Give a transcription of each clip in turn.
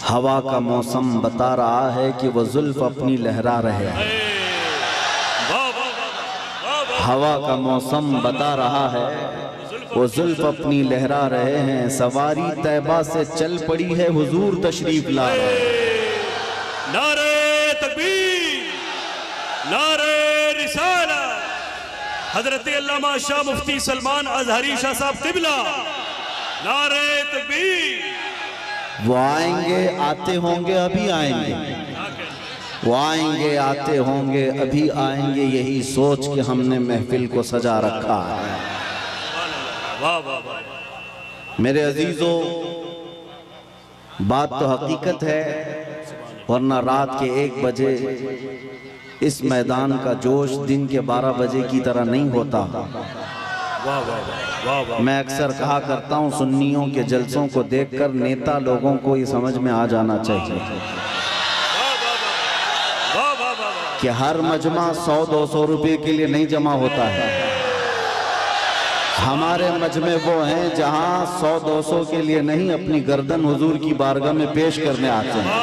हवा का मौसम बता रहा है कि वो जुल्फ अपनी लहरा रहे हैं। हवा का मौसम बता रहा है वो जुल्फ अपनी लहरा रहे हैं। सवारी तैबा से चल पड़ी है, हुजूर तशरीफ ला रहे हैं। नारे तकबीर, नारे रिसालत। हजरत अल्लामा शाह मुफ्ती सलमान अजहरी शाह साहब क़िबला, नारे तकबीर। वो आएंगे, आते होंगे, अभी आएंगे। वो आएंगे, आते होंगे, अभी आएंगे। यही सोच के हमने महफिल को सजा रखा है। वाह वाह वाह। मेरे अजीजों, बात तो हकीकत है, वरना रात के 1 बजे इस मैदान का जोश दिन के 12 बजे की तरह नहीं होता। वाह वाह वाह वाह। मैं अक्सर कहा करता हूँ, सुन्नियों के जलसों को देखकर नेता लोगों को ये समझ में आ जाना चाहिए कि हर मजमा 100-200 रुपए के लिए नहीं जमा होता है। हमारे मजमे वो हैं जहाँ 100-200 के लिए नहीं, अपनी गर्दन हुजूर की बारगाह में पेश करने आते हैं।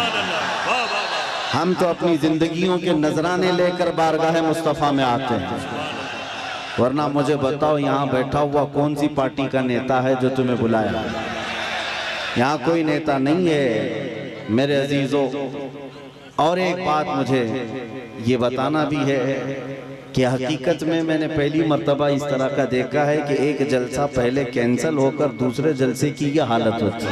हम तो अपनी जिंदगियों के नजराने लेकर बारगाह मुस्तफ़ा में आते हैं। वरना मुझे बताओ, यहाँ बैठा हुआ कौन सी पार्टी का नेता है जो तुम्हें बुलाया? यहाँ कोई नेता नहीं है मेरे अजीजों। और एक बात मुझे ये बताना भी है कि हकीकत में मैंने पहली मर्तबा इस तरह का देखा है कि एक जलसा पहले कैंसिल होकर दूसरे जलसे की यह हालत होती है।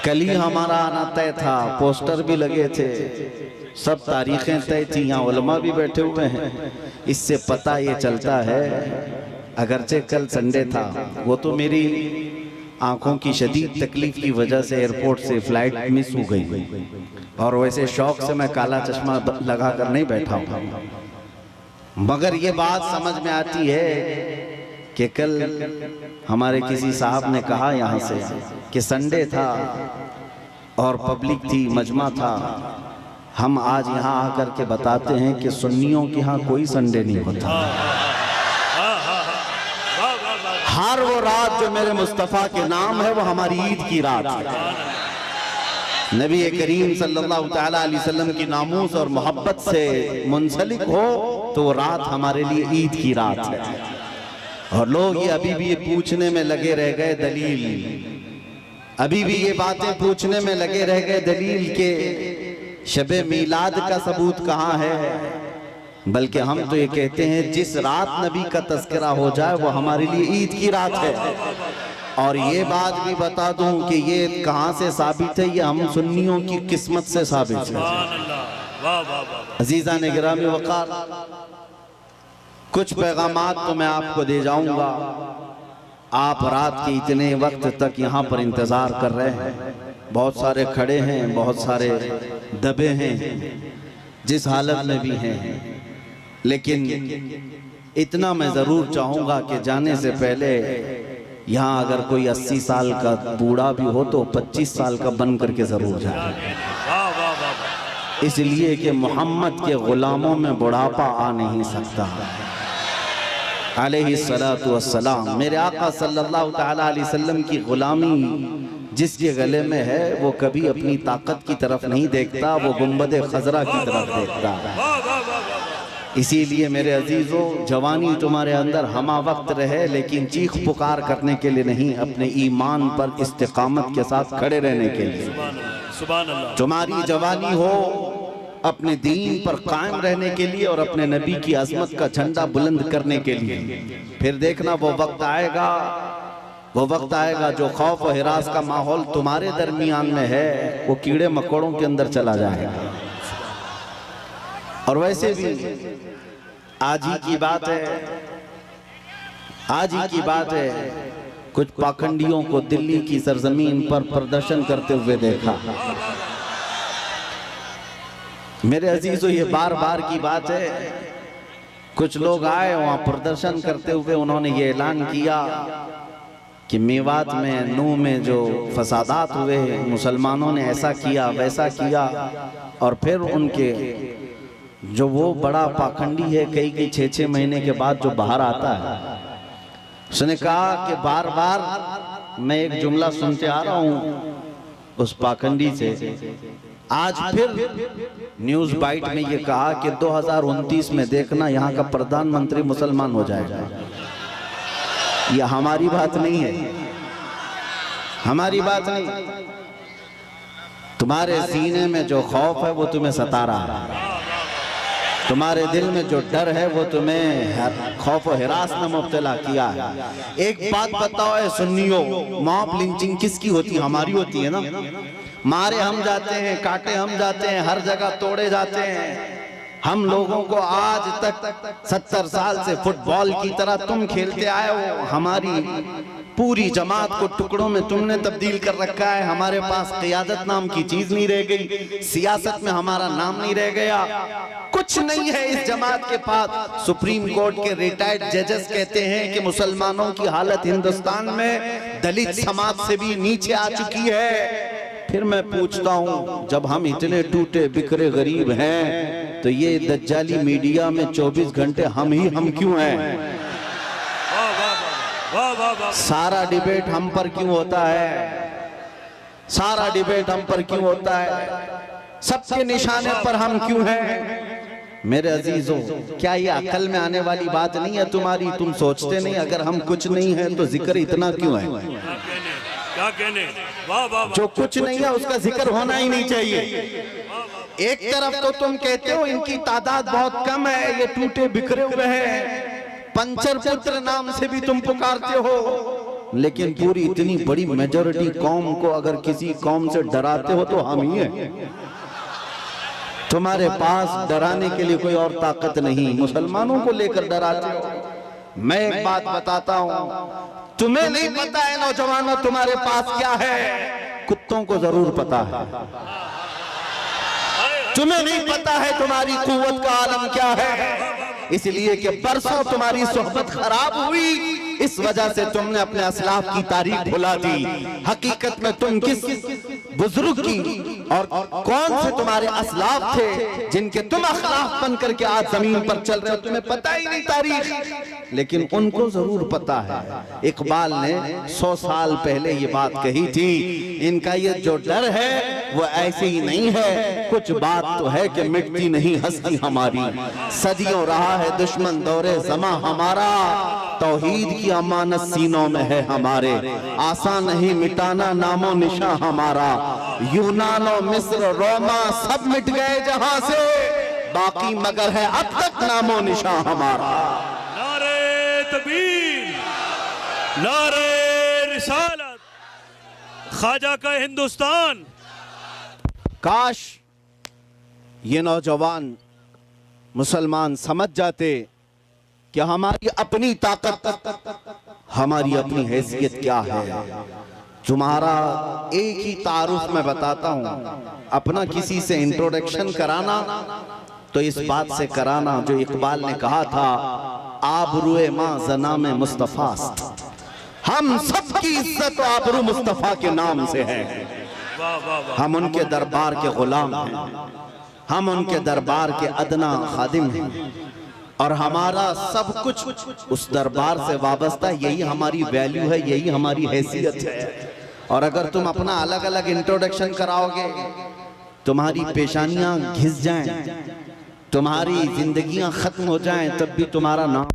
कल ही हमारा आना तय था, पोस्टर भी लगे थे, सब तारीखें तय थी, यहाँ उलमा भी बैठे हुए हैं। इससे पता ये चलता है, अगरचे कल संडे था, वो तो मेरी आंखों की शदीद तकलीफ की वजह से एयरपोर्ट से फ्लाइट मिस हो गई, और वैसे शौक से मैं काला चश्मा लगा कर नहीं बैठा हूँ। मगर ये बात समझ में आती है कि कल हमारे किसी साहब ने कहा यहाँ से कि संडे था और पब्लिक थी, मजमा था। हम आज यहाँ आकर के बताते हैं कि सुन्नियों के यहाँ कोई संडे नहीं होता। हर वो रात जो मेरे मुस्तफ़ा के नाम है वो हमारी ईद की रात है। नबी करीम सल्लल्लाहु तआला अलैहि वसल्लम की नामूस और मोहब्बत से मुंसलिक हो तो वो रात हमारे लिए ईद की रात है। और लोग ये अभी भी ये पूछने में लगे रह गए दलील, अभी भी ये बातें पूछने में लगे रह गए दलील के शबे मीलाद का सबूत कहाँ है। बल्कि हम तो ये कहते हैं जिस रात नबी का तज़किरा हो जाए वो हमारे लिए ईद की रात है। और ये बात भी बता दूं कि ये कहाँ से साबित है, ये हम सुन्नियों की किस्मत से साबित है। अजीज़ान गिरामी वक़ार, कुछ पैगामात तो मैं आपको दे जाऊंगा। आप रात के इतने वक्त तक यहाँ पर इंतज़ार कर रहे हैं, बहुत सारे खड़े हैं, बहुत सारे दबे हैं, जिस हालत में भी हैं। लेकिन इतना मैं ज़रूर चाहूँगा कि जाने से पहले यहाँ अगर कोई 80 साल का बूढ़ा भी हो तो 25 साल का बन करके ज़रूर जाए, इसलिए कि मोहम्मद के ग़ुलामों में बुढ़ापा आ नहीं सकता। अलैहिस्सलातु वस्सलाम, मेरे आका सल्लल्लाहु तआला अलैहि वसल्लम की ग़ुलामी जिसके गले में है वो कभी अपनी ताकत की तरफ नहीं देखता, वो गुंबद खजरा की तरफ देखता है। इसीलिए मेरे अजीजों, जवानी तुम्हारे अंदर हमा वक्त रहे, लेकिन चीख पुकार करने के लिए नहीं, अपने ईमान पर इस्तिकामत के साथ खड़े रहने के लिए। तुम्हारी जवानी हो अपने दीन पर कायम रहने के लिए और अपने नबी की अज़मत का झंडा बुलंद करने के लिए। फिर देखना वो वक्त आएगा, वो वक्त आएगा जो खौफ और हिरास का माहौल तुम्हारे दरमियान में है वो कीड़े मकोड़ों के अंदर चला जाएगा। और वैसे भी आज ही की बात है, आज ही की बात है, कुछ पाखंडियों को दिल्ली की सरजमीन पर प्रदर्शन करते हुए देखा। मेरे अजीजों, ये बार बार की बात है, कुछ लोग आए वहां प्रदर्शन करते हुए, उन्होंने ये ऐलान किया कि मेवात में, नूह में जो फसादात हुए, मुसलमानों ने ऐसा किया वैसा किया। और फिर उनके जो वो बड़ा पाखंडी है, कई 6-6 महीने के बाद जो बाहर आता है, उसने कहा कि बार बार मैं एक जुमला सुनते आ रहा हूं उस पाखंडी से, आज फिर न्यूज बाइट में ये कहा कि 2029 में देखना यहाँ का प्रधानमंत्री मुसलमान हो जाएगा। ये हमारी बात नहीं है, हमारी बात नहीं। तुम्हारे सीने में जो खौफ है वो तुम्हें सता रहा है, तुम्हारे दिल में जो डर है वो तुम्हें खौफ और हिरास में मुब्तला किया है। एक बात बताओ है सुन्नियों, मॉब लिंचिंग किसकी होती है? हमारी होती है ना। मारे हम जाते हैं, काटे हम जाते हैं, हर जगह तोड़े जाते हैं। हम लोगों को आज तक 70 साल से फुटबॉल की तरह तुम खेलते आए हो। हमारी पूरी जमात को टुकड़ों में तुमने तब्दील कर रखा है। हमारे पास क़ियादत नाम की चीज नहीं रह गई, सियासत में हमारा नाम नहीं रह गया, कुछ नहीं है इस जमात के पास। सुप्रीम कोर्ट के रिटायर्ड जजेस कहते हैं कि मुसलमानों की हालत हिंदुस्तान में दलित समाज से भी नीचे आ चुकी है। फिर मैं पूछता हूँ, जब हम इतने टूटे बिखरे गरीब हैं तो ये दज्जाली मीडिया में 24 घंटे हम क्यों हैं? सारा डिबेट हम पर क्यों होता है? सारा डिबेट हम पर क्यों होता है? सबके निशाने पर हम क्यों हैं? मेरे अजीजों, क्या ये अकल में आने वाली बात नहीं है तुम्हारी? तुम सोचते नहीं अगर हम कुछ नहीं है तो जिक्र इतना क्यों है? क्या कहने? वाह वाह। जो कुछ नहीं है उसका जिक्र होना ही नहीं चाहिए। एक तरफ तो तुम कहते हो इनकी तादाद बहुत कम है, ये टूटे बिखरे हुए हैं, पंचर पुत्र नाम से भी तुम पुकारते हो, लेकिन पूरी इतनी बड़ी मेजॉरिटी कौम को अगर किसी कौम से डराते हो तो हम ही हैं। तुम्हारे पास डराने के लिए कोई और ताकत नहीं, मुसलमानों को लेकर डराते हो। मैं एक बात बताता हूं, तुम्हें नहीं पता है नौजवानों तुम्हारे पास क्या है, कुत्तों को जरूर पता है। तुम्हें नहीं पता है तुम्हारी कुव्वत का आलम क्या है, इसलिए कि परसों तुम्हारी सोहबत खराब हुई, इस वजह से तुमने अपने असलाफ की तारीख भुला दी। हकीकत में तुम किस बुजुर्ग की और कौन से तुम्हारे असलाफ थे जिनके तुम अखलाफ बन करके आज जमीन पर चल रहे हो, तुम्हें पता ही नहीं तारीख, लेकिन उनको जरूर पता है। इकबाल ने 100 साल पहले ये बात कही थी, इनका ये जो डर है वो ऐसे ही नहीं है, कुछ बात तो है कि मिटती नहीं हस्ती हमारी। सदियों रहा है दुश्मन दौरे ज़मा हमारा, तौहीद की अमानत सीनों में है हमारे, आसान नहीं मिटाना नामो निशा हमारा। यूनान और मिस्र रोमा सब मिट गए जहां से, बाकी मगर है अब तक नामो निशा हमारा। नारे तकबीर, नारे रिसालत, ख्वाजा का हिंदुस्तान। काश ये नौजवान मुसलमान समझ जाते कि हमारी अपनी ताकत, हमारी अपनी हैसियत क्या है। तुम्हारा एक ही तारुफ में बताता हूं, अपना किसी से इंट्रोडक्शन कराना तो इस बात से कराना जो इकबाल ने कहा था, आबरूए मां जना में मुस्तफास्त। हम सबकी इज्जत आबरू मुस्तफा के नाम से है। हम उनके दरबार के गुलाम हैं, हम उनके दरबार के अदना खादिम हैं, और हमारा सब कुछ उस दरबार से वाबस्ता। यही हमारी वैल्यू है, यही हमारी हैसियत है। और अगर तुम अपना अलग अलग इंट्रोडक्शन कराओगे, तुम्हारी पेशानियां घिस जाएं, तुम्हारी जिंदगियां खत्म हो जाएं, तब भी तुम्हारा नाम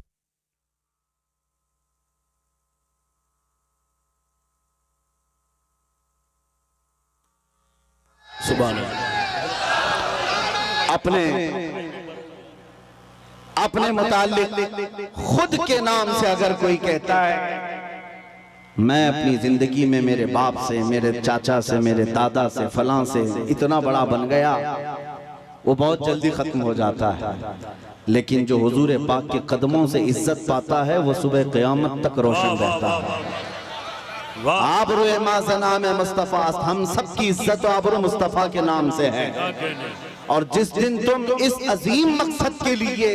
सुभान अपने मुताल्लिक खुद के नाम से अगर कोई कहता है मैं अपनी जिंदगी में मेरे बाप से, मेरे चाचा से, मेरे दादा से, फलां से इतना बड़ा बन गया, वो बहुत जल्दी खत्म हो जाता है। लेकिन जो हुजूर पाक के कदमों से इज्जत पाता है वो सुबह क़यामत तक रोशन रहता है। आबरू माज़ना में मुस्तफ़ा, हम सबकी इज्जत आबरू मुस्तफ़ा के नाम से है। और जिस दिन तुम इस अजीम मकसद के लिए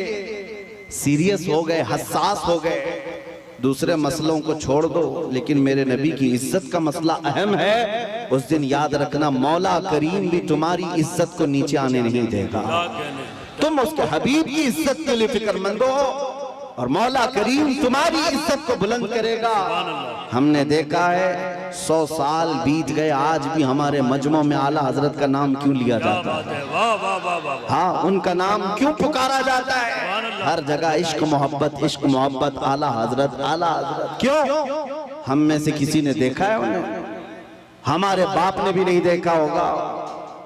सीरियस हो गए, हसास हो गए, दूसरे मसलों को छोड़ दो, लेकिन मेरे नबी की इज्जत का मसला अहम है, उस दिन याद रखना मौला करीम भी तुम्हारी इज्जत को नीचे आने नहीं देगा। तुम उसके हबीब की इज्जत के लिए फिक्रमंद हो, और मौला करीम तुम्हारी इज्जत को बुलंद करेगा। हमने देखा है 100 साल बीत गए, आज भी हमारे मजमों में आला हजरत का नाम क्यों लिया जाता है? हाँ, उनका नाम क्यों पुकारा जाता है? हर जगह इश्क मोहब्बत, आला हजरत, आला हजरत। क्यों? हम में से किसी ने देखा है उन्हें? हमारे बाप ने भी नहीं देखा होगा।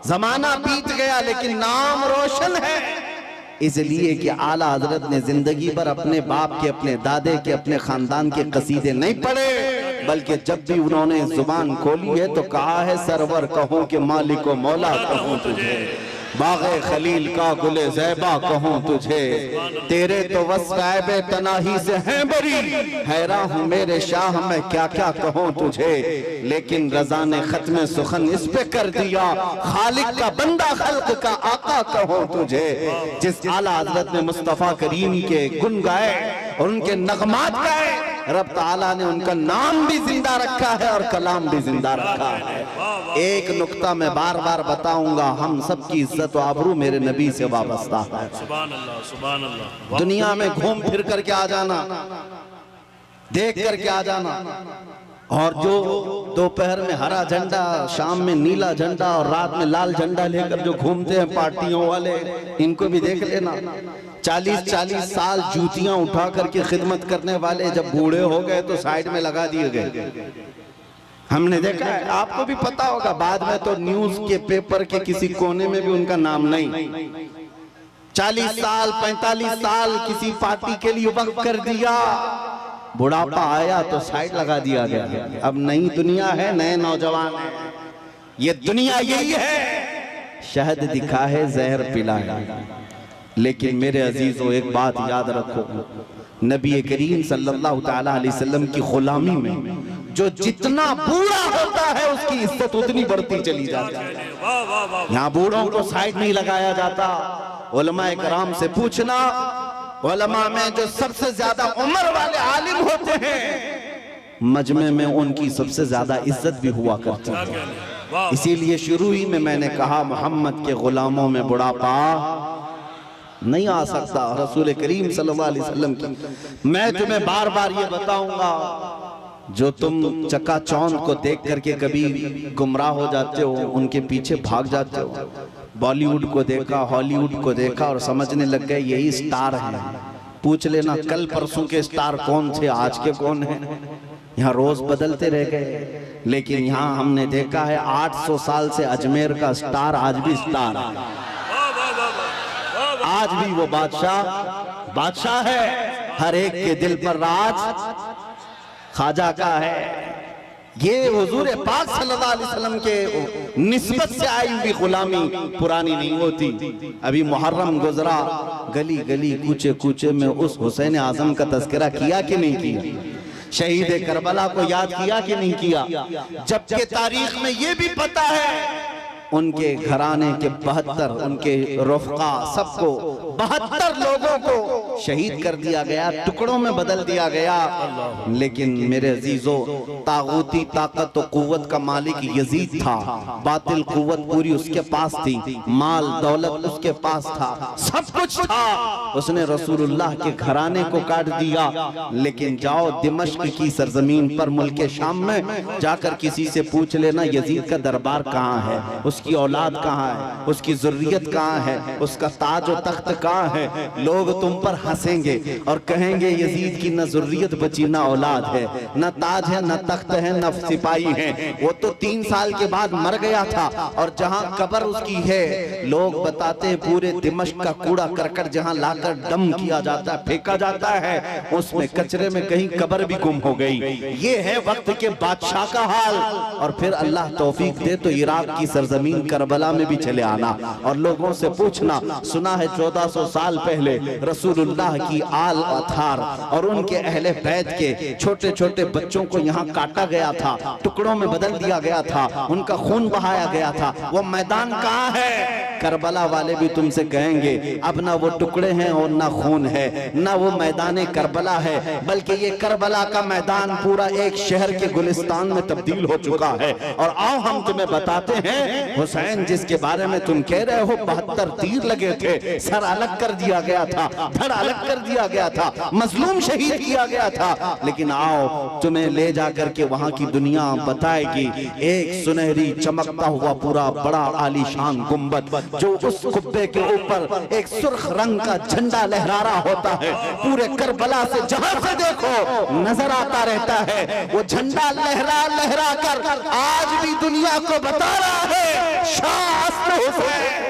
जमाना बीत गया लेकिन नाम रोशन है, इसलिए कि आला हजरत ने जिंदगी भर अपने बाप के, अपने दादे के, अपने खानदान के कसीदे नहीं पढ़े, बल्कि जब भी उन्होंने जुबान खोली है तो कहा है सरवर कहूं कि मालिक व मौला कहूं तुझे, बाग़े खलील का गुले ज़ैबा कहूं तुझे, तेरे तो वस्फ़ तनाही से हैं बरी, हैरान हूँ मेरे शाह मैं क्या क्या कहूं तुझे, लेकिन रज़ा ने खत्म सुखन इस पे कर दिया, खालिक का बंदा खल्क का आका कहूं तुझे। जिस आला हज़रत ने मुस्तफ़ा करीम के गुन गाए और उनके नगमात गाए, रब ताला ने उनका नाम भी जिंदा रखा है और कलाम भी जिंदा रखा है। एक नुक्ता मैं बार बार बताऊंगा, हम सब की इज्जत व आबरू मेरे नबी से वाबस्ता है। सुभान अल्लाह, सुभान अल्लाह। दुनिया में घूम फिर करके आ जाना, देख करके आ जाना, और जो दोपहर में हरा झंडा, शाम में नीला झंडा और रात में लाल झंडा लेकर जो घूमते हैं पार्टियों वाले, इनको भी देख लेना। 40-40 साल जूतियां उठा करके खिदमत करने वाले जब बूढ़े हो गए तो साइड में लगा दिए गए। हमने देखा है, आपको भी पता होगा, बाद में तो न्यूज के पेपर के किसी कोने में भी उनका नाम नहीं। 40 साल 45 साल किसी पार्टी के लिए वक्त कर दिया, बुढ़ापा आया तो साइड लगा दिया गया। अब नई दुनिया है, नए नौजवान है, ये दुनिया यही है, शहद दिखा है जहर पिला है। लेकिन मेरे अजीजों एक बात याद रखो, नबी करीम सल्लल्लाहु तआला अलैहि वसल्लम की गुलामी में जो जितना बूढ़ा होता है उसकी इज्जत उतनी बढ़ती चली जाती है। यहाँ बूढ़ों को साइड नहीं लगाया जाता। उलमा इकराम से पूछना, उलमा में जो सबसे ज्यादा उम्र वाले आलिम होते हैं, मजमे में उनकी सबसे ज्यादा इज्जत भी हुआ करती है। इसीलिए शुरू ही में मैंने कहा, मोहम्मद के गुलामों में बुढ़ापा नहीं आ सकता। रसूल करीम सल्लल्लाहु अलैहि वसल्लम की मैं तुम्हें बार बार ये बताऊंगा, जो तुम चकाचौंध को देख करके कभी गुमराह हो जाते हो, उनके पीछे भाग जाते हो। बॉलीवुड को देखा, हॉलीवुड को देखा और समझने लग गए यही स्टार हैं। पूछ लेना कल परसों के स्टार कौन थे, आज के कौन हैं। यहाँ रोज बदलते रह गए, लेकिन यहाँ हमने देखा है 800 साल से अजमेर का स्टार आज भी स्टार है। आज भी वो बादशाह है, हर एक के दिल पर राज ख्वाजा का है। ये हुजूर पाक सल्लल्लाहु अलैहि वसल्लम के निस्बत से आई हुई गुलामी पुरानी नहीं होती। अभी मुहर्रम गुजरा, गली गली कूचे कूचे में उस हुसैन आजम का तज़किरा किया कि नहीं किया? शहीद करबला को याद किया कि नहीं किया? जबकि तारीख में ये भी पता है उनके घराने के 72, उनके रफ़क़ा सबको 72 लोगों को शहीद कर दिया गया, टुकड़ों में बदल दिया गया। लेकिन मेरे अजीजों, तागूती ताकत और कुव्वत का मालिक यजीद था, बातिल कुव्वत पूरी उसके पास थी, माल दौलत उसके पास था, सब कुछ था। उसने रसूलुल्लाह के घराने को काट दिया। लेकिन जाओ दिमश्क की सरजमीन पर, मुल्क शाम में जाकर किसी से पूछ लेना यजीद का दरबार कहाँ है, उसकी औलाद कहाँ है, उसकी ज़ुर्रियत कहाँ है, उसका ताज और तख्त कहाँ है। लोग तुम पर हंसेंगे और कहेंगे यजीद की न ज़ुर्रियत बची, न औलाद है, न ताज है, न तख्त है, न सिपाही है। वो तो 3 साल के बाद मर गया था। और जहाँ कब्र उसकी है, लोग बताते हैं पूरे दिमश्क का कूड़ा करकट जहाँ लाकर डम किया जाता है, फेंका जाता है, उसमें कचरे में कहीं कब्र भी गुम हो गई। ये है वक्त के बादशाह का हाल। और फिर अल्लाह तौफीक दे तो इराक की सरजमीन करबला में भी चले आना और लोगों से पूछना, सुना है 1400 साल पहले रसूलुल्लाह की आल अथार और उनके अहले बैत के छोटे छोटे बच्चों को यहाँ काटा गया था, टुकड़ों में बदल दिया गया था, उनका खून बहाया गया था। वो मैदान कहाँ है? करबला वाले भी तुमसे कहेंगे अब ना वो टुकड़े हैं और ना खून है, ना वो मैदान करबला है, बल्कि ये करबला का मैदान पूरा एक शहर के गुलिस्तान में तब्दील हो चुका है। और आओ हम तुम्हें बताते हैं हुसैन जिसके बारे में तुम कह रहे हो 72 तीर लगे थे, सर अलग कर दिया गया था, धड़ अलग कर दिया गया था, मजलूम शहीद किया गया था, लेकिन आओ तुम्हें ले जाकर के वहां की दुनिया बताएगी एक सुनहरी चमकता हुआ पूरा बड़ा आलीशान गुंबद, जो उस कुब्बे के ऊपर एक सुर्ख रंग का झंडा लहरा रहा होता है, पूरे करबला से जहां से देखो नजर आता रहता है। वो झंडा लहरा लहरा कर आज भी दुनिया को बता रहा है शाह अस्र हुसैन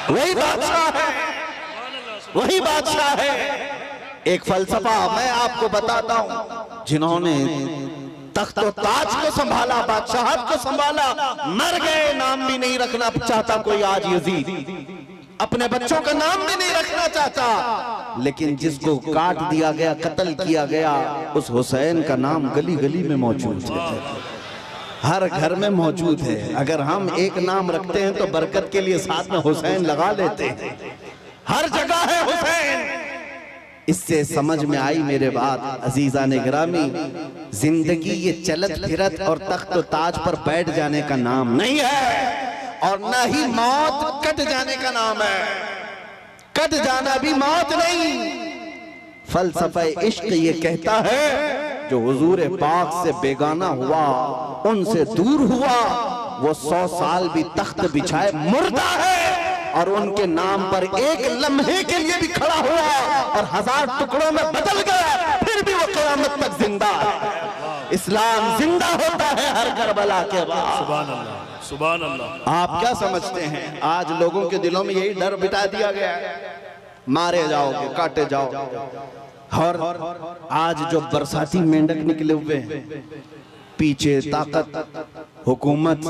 वही बादशाह है, वही बादशाह है। एक फलसफा मैं आपको बताता हूं, जिन्होंने तख्त और ताज को संभाला, बादशाहत को संभाला, मर गए, नाम भी नहीं रखना चाहता कोई आज यजीद, अपने बच्चों का नाम भी नहीं रखना चाहता, लेकिन जिसको काट दिया गया, कत्ल किया गया, उस हुसैन का नाम गली गली में मौजूद है, हर घर में मौजूद है। अगर हम एक नाम रखते हैं तो बरकत के लिए साथ में हुसैन लगा लेते हैं, हर जगह है हुसैन। इससे समझ में आई मेरे बात अजीजा ने गिरामी, जिंदगी ये चलत फिरत और तख्त और ताज पर बैठ जाने का नाम नहीं है, और न ही मौत कट जाने का नाम है, कट जाना भी मौत नहीं। फलसफा इश्क ये कहता है जो हुजूर पाक से बेगाना हुआ, उनसे दूर हुआ, वो 100 साल भी तख्त बिछाए मुर्दा है, और उनके नाम पर एक लम्हे के लिए भी खड़ा हुआ और 1000 टुकड़ों में बदल गया, फिर भी वो क़यामत तक जिंदा है। इस्लाम जिंदा होता है हर करबला के बाद। सुभान अल्लाह, सुभान अल्लाह। आप क्या समझते हैं आज लोगों के दिलों में यही डर बिठा दिया गया है, मारे जाओगे, काटे जाओ। और आज जो बरसाती मेंढक निकले हुए हैं, पीछे ताकत, हुकूमत,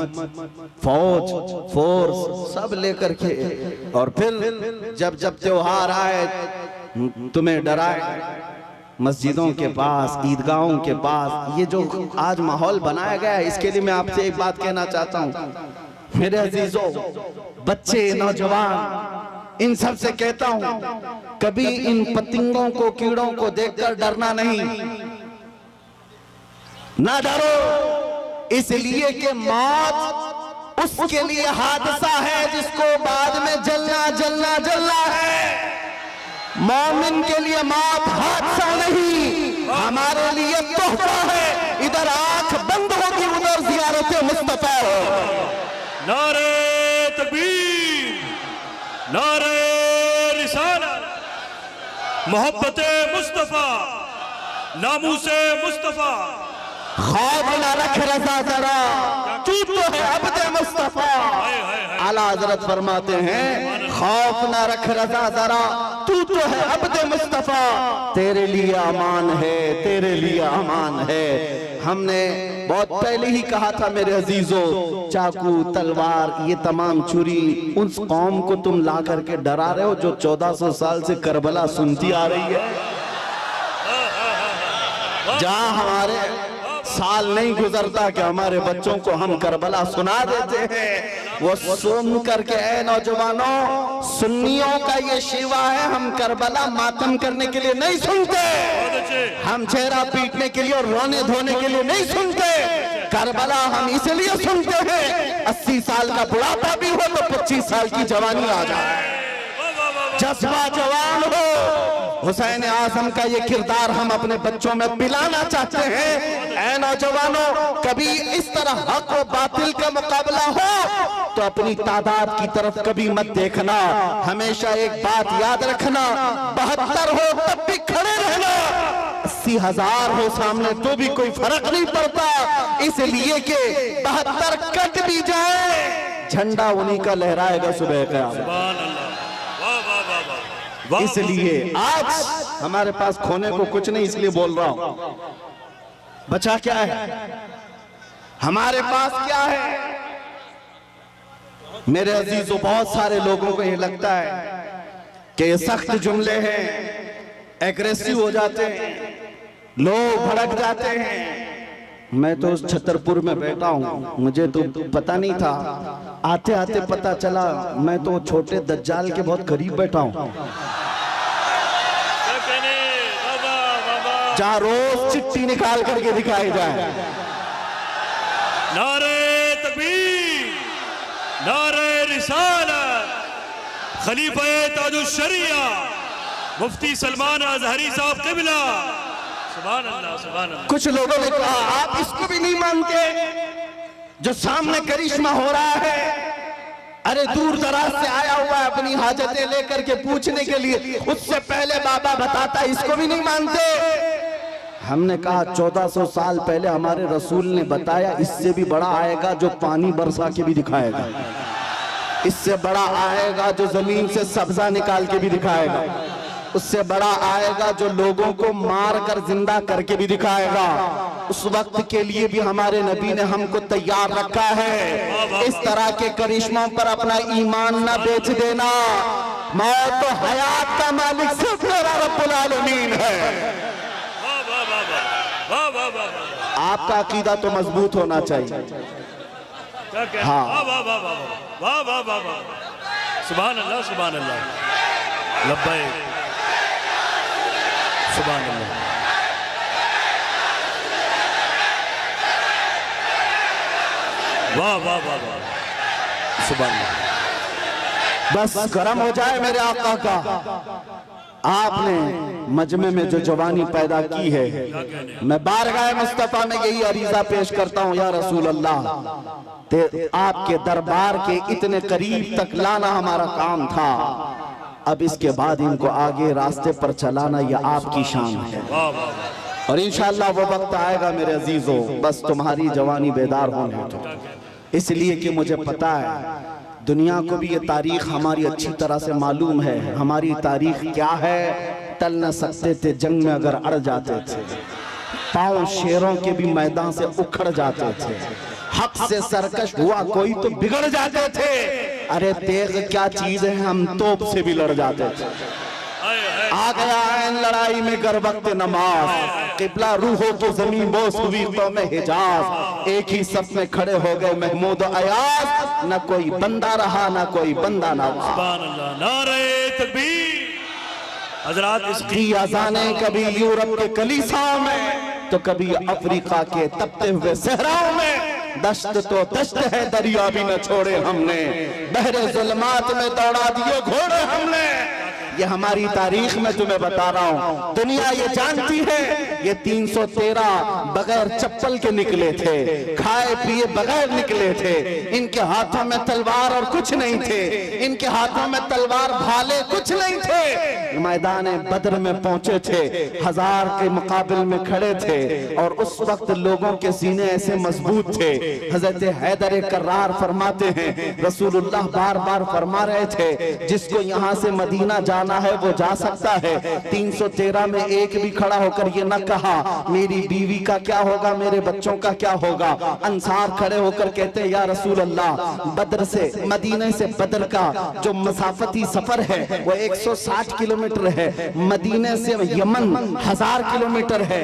फौज, फोर्स सब लेकर के, और फिर जब जब त्योहार आए तुम्हें डराए, मस्जिदों के पास, ईदगाहों के पास, ये जो आज माहौल बनाया गया है, इसके लिए मैं आपसे एक बात कहना चाहता हूं मेरे अजीजों, बच्चे, नौजवान, इन सब से कहता हूं कभी इन पतंगों को, कीड़ों को देखकर डरना नहीं, ना डरो, इसलिए कि मौत उसके लिए हादसा है जिसको बाद में जलना है। मोमिन के लिए मौत हादसा नहीं, हमारे लिए तोहफा है। इधर आंख बंद होगी, उधर ज़ियारत मुस्तफा हो। नारे तकबीर, नारे रिसालत, मोहब्बते मुस्तफा, नामूसे मुस्तफा। खौफ न रख रज़ा जरा, तू तो है अब्दे मुस्तफा। आला हज़रत फरमाते हैं खौफ न रख रज़ा जरा, तू तो है अब्दे मुस्तफा, तेरे लिए अमान है, तेरे लिए अमान है। हमने बहुत पहले ही कहा था मेरे अजीजों, चाकू, तलवार, ये तमाम छुरी उस कौम को तुम ला करके डरा रहे हो जो 1400 साल से करबला सुनती आ रही है, जहां हमारे साल नहीं गुजरता कि हमारे बच्चों को हम करबला सुना देते हैं। वो सुन करके, ऐ नौजवानों, सुन्नियों का ये शिवा है, हम करबला मातम करने के लिए नहीं सुनते, हम चेहरा पीटने के लिए और रोने धोने के लिए नहीं सुनते। करबला हम इसलिए सुनते हैं 80 साल का बुढ़ापा भी हो तो 25 साल की जवानी आ जाए, जज्बा जवान हो। हुसैन आज़म का ये किरदार हम अपने बच्चों में पिलाना चाहते हैं। ऐ नौजवानों, कभी इस तरह हक और बातिल का मुकाबला हो तो अपनी तादाद की तरफ कभी मत देखना, हमेशा एक बात याद रखना, 72 हो तब भी खड़े रहना, 80,000 हो सामने तो भी कोई फर्क नहीं पड़ता, इसलिए कि 72 कट भी जाए, झंडा उन्हीं का लहराएगा सुबह क़यामत। इसलिए आज हमारे पास खोने को कुछ नहीं, इसलिए बोल रहा हूं, बचा क्या है, हमारे पास क्या है। मेरे अजीजों, बहुत सारे लोगों को ये लगता है कि ये सख्त जुमले हैं, एग्रेसिव हो जाते हैं, लोग भड़क जाते हैं। मैं तो उस छतरपुर में बैठा हूँ, मुझे तो पता नहीं था, आते आते पता चला मैं तो छोटे दज्जाल के बहुत करीब बैठा हूँ, जहाँ रोज चिट्ठी निकाल करके दिखाई जाए। नारे तकबीर, नारे रिसालत, खलीफा ताजुश शरिया मुफ्ती सलमान अजहरी साहब क़िबला। सुभान अल्लाह, सुभान अल्लाह। कुछ लोगों ने कहा आप इसको भी नहीं मानते जो सामने करिश्मा हो रहा है? अरे दूर दराज से आया हुआ है अपनी हाजतें लेकर के पूछने के लिए, उससे पहले बाबा बताता, इसको भी नहीं मानते? हमने कहा 1400 साल पहले हमारे रसूल ने बताया, इससे भी बड़ा आएगा जो पानी बरसा के भी दिखाएगा, इससे बड़ा आएगा जो जमीन से सब्जा निकाल के भी दिखाएगा, उससे बड़ा आएगा जो लोगों को मार कर जिंदा करके भी दिखाएगा। उस वक्त के लिए भी हमारे नबी ने हमको तैयार रखा है। इस तरह के करिश्मों पर अपना ईमान न बेच देना। मौत तो हयात का मालिक सिर्फ मेरा रब्बुल आलमीन है। आपका अकीदा तो मजबूत होना चाहिए। हाँ, वाह वाह वाह वाह, सुभान अल्लाह, सुभान अल्लाह, लब्बैक, सुभान अल्लाह। वाह वाह वाह वाह, सुभान अल्लाह। बस कर्म हो जाए मेरे आका का। आपने मजमे में जो जवानी पैदा की है, मैं बारगाह मुस्तफा में यही अरीजा पेश करता हूँ, या रसूल अल्लाह, आपके दरबार के इतने करीब तक लाना हमारा काम था। अब इसके बाद इनको आगे रास्ते पर चलाना यह आपकी शान है, और इंशाअल्लाह वो वक्त आएगा मेरे अजीजों, बस तुम्हारी जवानी बेदार होने तो। इसलिए कि मुझे पता है दुनिया को भी ये तारीख हमारी अच्छी तरह से मालूम है। हमारी तारीख क्या है? टल न सकते थे जंग में अगर अड़ जाते थे, पांव शेरों के भी मैदान से उखड़ जाते थे, हक से सरकश हुआ कोई तो बिगड़ जाते थे। अरे तेग क्या चीज है, हम तोप से भी लड़ जाते थे। आ गया ऐन लड़ाई में गर वक्त नमाज, किबला रूह हो तो जमीन बोस हुई तो में हिजाज। एक ही सफ में खड़े हो गए महमूद अयाज, न कोई बंदा रहा न कोई बंदा ना। सुभान अल्लाह, नारे तकबीर। हजरात, इसकी अज़ाने कभी यूरोप के कलीसाओं में तो कभी अफ्रीका के तपते हुए सहराओं में। दश्त तो दश्त है, दरिया भी न छोड़े हमने, बहरे जुल्मात में दौड़ा दिए घोड़े हमने। ये हमारी तारीख में तुम्हें बता रहा हूँ, दुनिया ये जानती है। ये 313 बगैर चप्पल के निकले थे, खाए पिए बगैर निकले थे। इनके हाथों में तलवार और कुछ नहीं थे, इनके हाथों में तलवार भाले कुछ नहीं थे। मैदान बद्र में पहुंचे थे, 1000 के मुकाबले में खड़े थे, और उस वक्त लोगों के सीने ऐसे मजबूत थे। हजरत हैदर कर्रार फरमाते हैं, रसूलुल्लाह बार बार फरमा रहे थे, जिसको यहाँ से मदीना जाना है वो जा सकता है। 313 में एक भी खड़ा होकर ये न कहा मेरी बीवी का क्या होगा, मेरे बच्चों का क्या होगा। अंसार खड़े होकर कहते हैं, या रसूल अल्लाह, बद्र से मदीने से बद्र का जो मसाफती सफर है वो 160 किलोमीटर है, मदीने से यमन 1000 किलोमीटर है।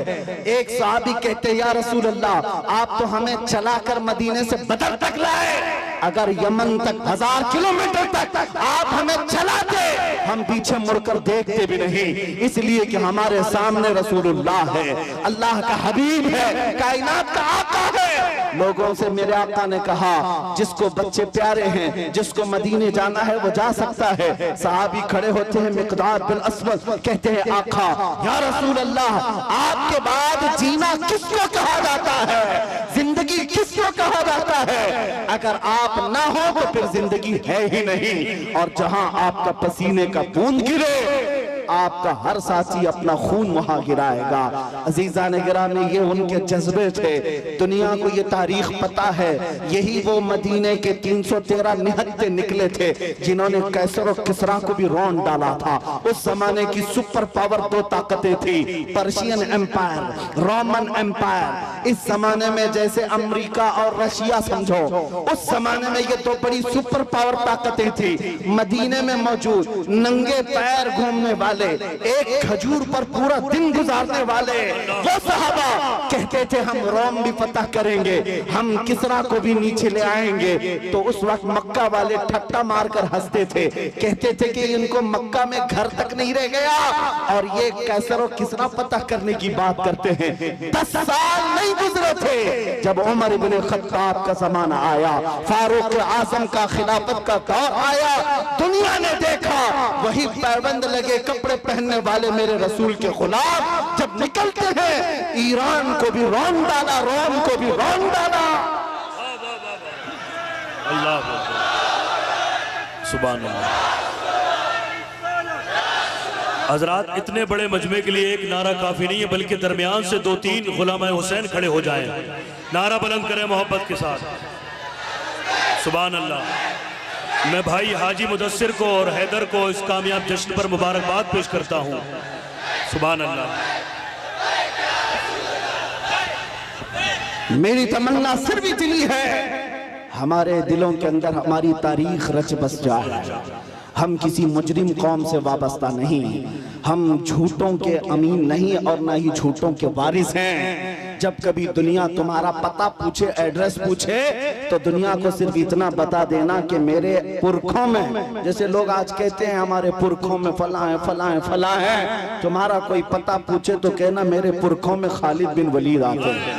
एक सहाबी कहते हैं, या रसूल अल्लाह, आप तो हमें चलाकर मदीने से बद्र तक लाए, अगर यमन तक 1000 किलोमीटर तक आप हमें चलाते, हम पीछे मुड़कर देखते भी नहीं, इसलिए कि हमारे सामने रसूलुल्लाह है, अल्लाह का हबीब है, कायनात का आका है। लोगों से मेरे आका ने कहा, जिसको बच्चे प्यारे हैं, जिसको मदीने जाना है वो जा सकता है। सहाबी खड़े होते हैं, मिकदार बिन अस्वद कहते हैं, आका या रसूल अल्लाह, आपके बाद जीना किसको कहा जाता है, जिंदगी किसको कहा जाता है? अगर आप ना हो तो फिर जिंदगी है ही नहीं। और जहां आपका पसीने का बूंद गिरे, आपका हर साथी अपना खून वहां गिराएगा। अजीजा ने गिराने, ये उनके जज्बे थे। दुनिया को ये तारीख पता है, यही वो मदीने के 313 निहत्ते निकले थे जिन्होंने कैसर और किसरा को भी रौंद डाला था। उस जमाने की सुपर पावर 2 ताकतें थी, पर्शियन एम्पायर, रोमन एम्पायर। इस जमाने में जैसे अमेरिका और रशिया समझो, उस जमाने में ये 2 बड़ी सुपर पावर ताकतें थी। मदीने में मौजूद नंगे पैर घूमने वाले वाले, एक खजूर पर पूरा दिन गुजारने वाले वो सहाबा कहते थे हम रोम भी फतह करेंगे, हम किसरा को भी नीचे ले आएंगे। तो उस वक्त मक्का वाले ठट्टा मारकर हंसते थे, कहते थे कि इनको मक्का में घर तक नहीं रह गया और ये कैसर और किसरा फतह करने की बात करते हैं। 10 साल नहीं गुजरे थे जब उमर इब्ने खत्ताब का जमाना आया, फारूक आजम का खिलाफत का दौर आया, दुनिया ने देखा वही पैबंद लगे कपड़े पहनने वाले मेरे रसूल के खिलाफ जब निकलते हैं, ईरान को भी रौन डाला, रोम को भी रौन डाला। अल्लाह सुभान अल्लाह। हजरात, इतने बड़े मजमे के लिए एक नारा काफी नहीं है, बल्कि दरमियान से 2-3 गुलाम हुसैन खड़े हो जाएं, नारा बुलंद करें मोहब्बत के साथ। सुभान अल्लाह। मैं भाई हाजी मुदस्सिर को और हैदर को इस कामयाब जश्न पर मुबारकबाद पेश करता हूँ। सुभान अल्लाह। मेरी तमन्ना सिर्फ इतनी है, हमारे दिलों के अंदर हमारी तारीख रच बस जाए। हम किसी मुजरिम कौम से वाबस्ता नहीं, हम झूठों के अमीन नहीं और ना ही झूठों के वारिस हैं। जब कभी दुनिया तुम्हारा पता पूछे, एड्रेस पूछे, तो दुनिया को सिर्फ इतना बता देना कि मेरे पुरखों में, जैसे लोग आज कहते हैं हमारे पुरखों में फला है फला है फला है, तुम्हारा कोई पता पूछे तो कहना मेरे पुरखों में खालिद बिन वलीद आते हैं,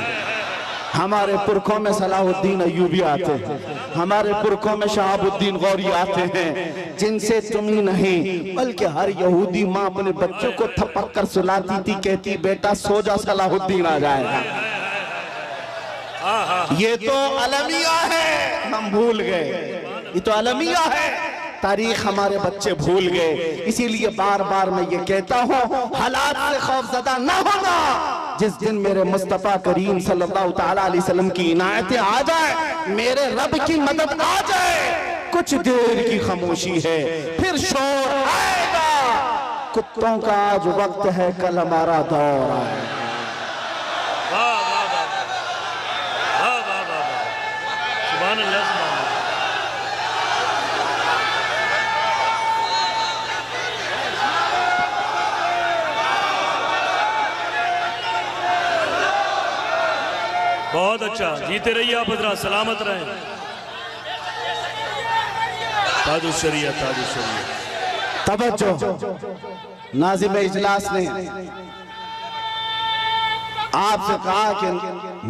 हमारे पुरखों में सलाहुद्दीन अय्यूबी आते हैं, हमारे पुरखों में शहाबुद्दीन गौरी आते हैं, जिनसे तुम ही नहीं बल्कि हर यहूदी माँ अपने बच्चों को थपक कर सुलाती थी, कहती बेटा सो जा सलाहुद्दीन आ जाएगा। ये तो अलमिया है, हम भूल गए, ये तो अलमिया है, तारीख हमारे बच्चे भूल गए। इसीलिए बार बार मैं ये कहता हूँ, हालात से खौफजदा न होना। जिस दिन मेरे मुस्तफा करीम सल्लल्लाहु तआला अलैहि वसल्लम की इनायतें आ जाए, मेरे रब की मदद आ जाए, कुछ देर की खामोशी है, फिर शोर आएगा। कुत्तों का आज वक्त है, कल हमारा दौर आएगा। सुभान अल्लाह। बहुत अच्छा, जीते रहिए आप हजरात, सलामत रहें। ताजुशरिया ताजुशरिया। तवज्जो, नाज़िम इजलास ने आपसे कहा कि